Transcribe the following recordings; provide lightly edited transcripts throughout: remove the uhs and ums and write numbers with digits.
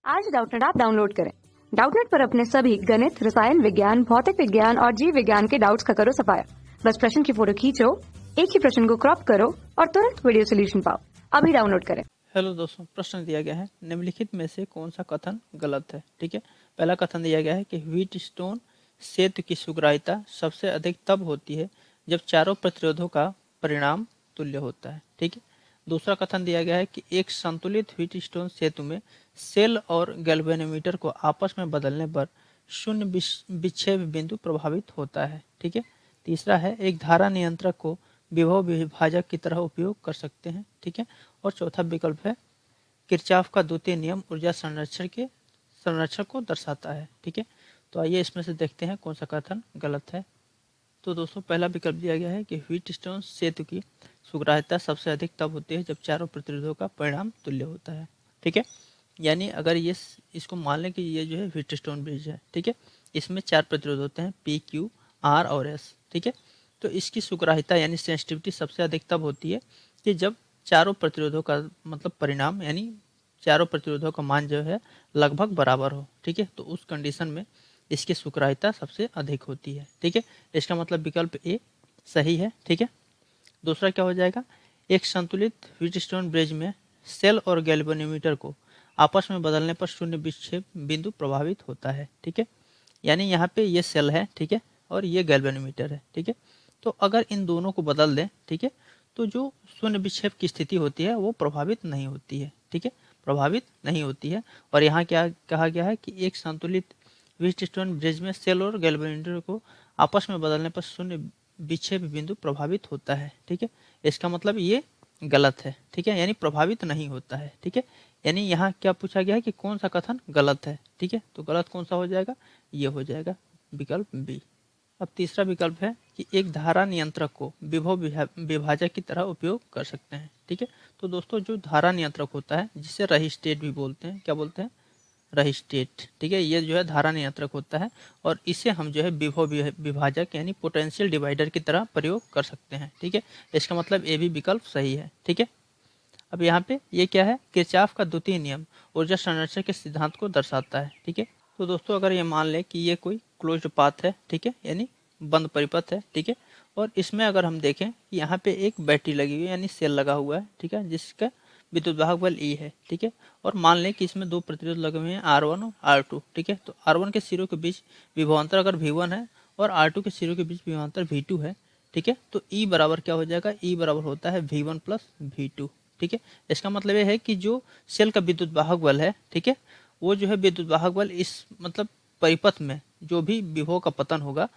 आज Doubtnut app download करें। Doubtnut पर अपने सभी गणित, रसायन विज्ञान, भौतिक विज्ञान और जीव विज्ञान के डाउट्स का करो सफाया। बस प्रश्न की फोटो खींचो, एक ही प्रश्न को क्रॉप करो और तुरंत वीडियो सोल्यूशन पाओ। अभी डाउनलोड करें। हेलो दोस्तों, प्रश्न दिया गया है निम्नलिखित में से कौन सा कथन गलत है। ठीक है, पहला कथन दिया गया है कि व्हीट स्टोन सेतु की सुग्राह्यता सबसे अधिक तब होती है जब चारों प्रतिरोधों का परिणाम तुल्य होता है। ठीक है, दूसरा कथन दिया गया है कि एक संतुलित व्हीट स्टोन सेतु में सेल और गैल्वेनोमीटर को आपस में बदलने पर शून्य विक्षेप बिंदु प्रभावित होता है। ठीक है, तीसरा है एक धारा नियंत्रक को विभव विभाजक की तरह उपयोग कर सकते हैं। ठीक है, और चौथा विकल्प है किरचॉफ का द्वितीय नियम ऊर्जा संरक्षण को दर्शाता है। ठीक है, तो आइए इसमें से देखते हैं कौन सा कथन गलत है। तो दोस्तों, पहला विकल्प दिया गया है कि व्हीटस्टोन सेतु की सुग्राह्यता सबसे अधिक तब होती है जब चारों प्रतिरोधों का परिणाम तुल्य होता है। ठीक है, यानी अगर ये इसको मान लें कि ये जो है व्हीटस्टोन ब्रिज है। ठीक है, इसमें चार प्रतिरोध होते हैं पी, क्यू, आर और एस। ठीक है, तो इसकी सुग्राह्यता यानी सेंसिटिविटी सबसे अधिक तब होती है कि जब चारों प्रतिरोधों का मतलब परिणाम यानी चारों प्रतिरोधों का मान जो है लगभग बराबर हो। ठीक है, तो उस कंडीशन में इसकी सुग्राह्यता सबसे अधिक होती है। ठीक है, इसका मतलब विकल्प ए सही है। ठीक है, दूसरा क्या हो जाएगा, एक संतुलित व्हीटस्टोन ब्रिज में सेल और गैल्वेनोमीटर को आपस में बदलने पर शून्य विक्षेप बिंदु प्रभावित होता है। ठीक है, यानी यहाँ पे ये सेल है, ठीक है, और ये गैल्वेनोमीटर है। ठीक है, तो अगर इन दोनों को बदल दें, ठीक है, तो जो शून्य विक्षेप की स्थिति होती है वो प्रभावित नहीं होती है। ठीक है, प्रभावित नहीं होती है। और यहाँ क्या कहा गया है कि एक संतुलित व्हीटस्टोन ब्रिज में सेल और गैल्वेनोमीटर को आपस में बदलने पर शून्य विक्षेप बिंदु प्रभावित होता है। ठीक है, इसका मतलब ये गलत है। ठीक है, यानी प्रभावित नहीं होता है। ठीक है, यानी यहाँ क्या पूछा गया है कि कौन सा कथन गलत है। ठीक है, तो गलत कौन सा हो जाएगा, ये हो जाएगा विकल्प बी। अब तीसरा विकल्प है कि एक धारा नियंत्रक को विभव विभाजक की तरह उपयोग कर सकते हैं। ठीक है, तो दोस्तों जो धारा नियंत्रक होता है जिसे रजिस्टेट भी बोलते हैं, क्या बोलते हैं, रजिस्टेट। ठीक है, ये जो है धारा नियंत्रक होता है और इसे हम जो है विभव विभाजक यानी पोटेंशियल डिवाइडर की तरह प्रयोग कर सकते हैं। ठीक है, इसका मतलब ए भी विकल्प सही है। ठीक है, अब यहाँ पे ये क्या है, किरचॉफ का द्वितीय नियम ऊर्जा संरक्षण के सिद्धांत को दर्शाता है। ठीक है, तो दोस्तों अगर ये मान लें कि ये कोई क्लोज्ड पाथ है, ठीक है, यानी बंद परिपथ है। ठीक है, और इसमें अगर हम देखें कि यहाँ पे एक बैटरी लगी हुई है यानी सेल लगा हुआ है। ठीक है, जिसका विद्युत वाहक बल E है। ठीक है, और मान लें कि इसमें दो प्रतिरोध लगे हुए हैं R1 और R2। ठीक है, तो R1 के सिरों के बीच विभवांतर अगर V1 है और R2 के सिरों के बीच विभवांतर V2 है। ठीक है, तो E बराबर क्या हो जाएगा, E बराबर होता है V1 प्लस V2। ठीक है, इसका मतलब ये है कि जो सेल का विद्युत वाहक बल है, ठीक है, वो जो है विद्युत वाहक बल इस मतलब परिपथ में जो भी विभव का पतन होगा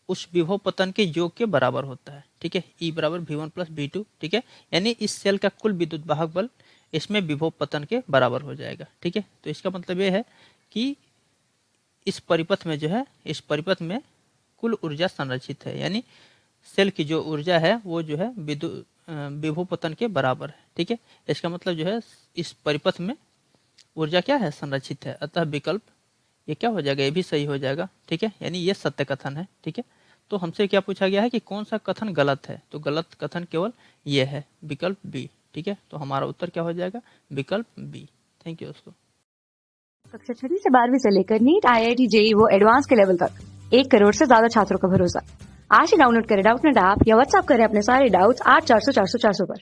उस विभव पतन के योग के बराबर होता है। ठीक है, E बराबर V1 प्लस V2। ठीक है, यानी इस सेल का कुल विद्युत वाहक बल इसमें विभव पतन के बराबर हो जाएगा। ठीक है, तो इसका मतलब ये है कि इस परिपथ में जो है इस परिपथ में कुल ऊर्जा संरक्षित है, यानी सेल की जो ऊर्जा है वो जो है विभव पतन के बराबर है। ठीक है, इसका मतलब जो है इस परिपथ में ऊर्जा क्या है, संरक्षित है। अतः विकल्प ये क्या हो जाएगा, ये भी सही हो जाएगा। ठीक है, यानी ये सत्य कथन है। ठीक है, तो हमसे क्या पूछा गया है कि कौन सा कथन गलत है, तो गलत कथन केवल ये है, विकल्प बी। ठीक है, तो हमारा उत्तर क्या हो जाएगा, विकल्प बी। थैंक यू दोस्तों। कक्षा 6 से 12वीं से लेकर नीट, IIT, JEE वो एडवांस के लेवल तक 1 करोड़ से ज्यादा छात्रों का भरोसा। आज ही डाउनलोड करें डाउटनेट ऐप या व्हाट्सएप करें अपने सारे डाउट्स 8400 400 400 पर।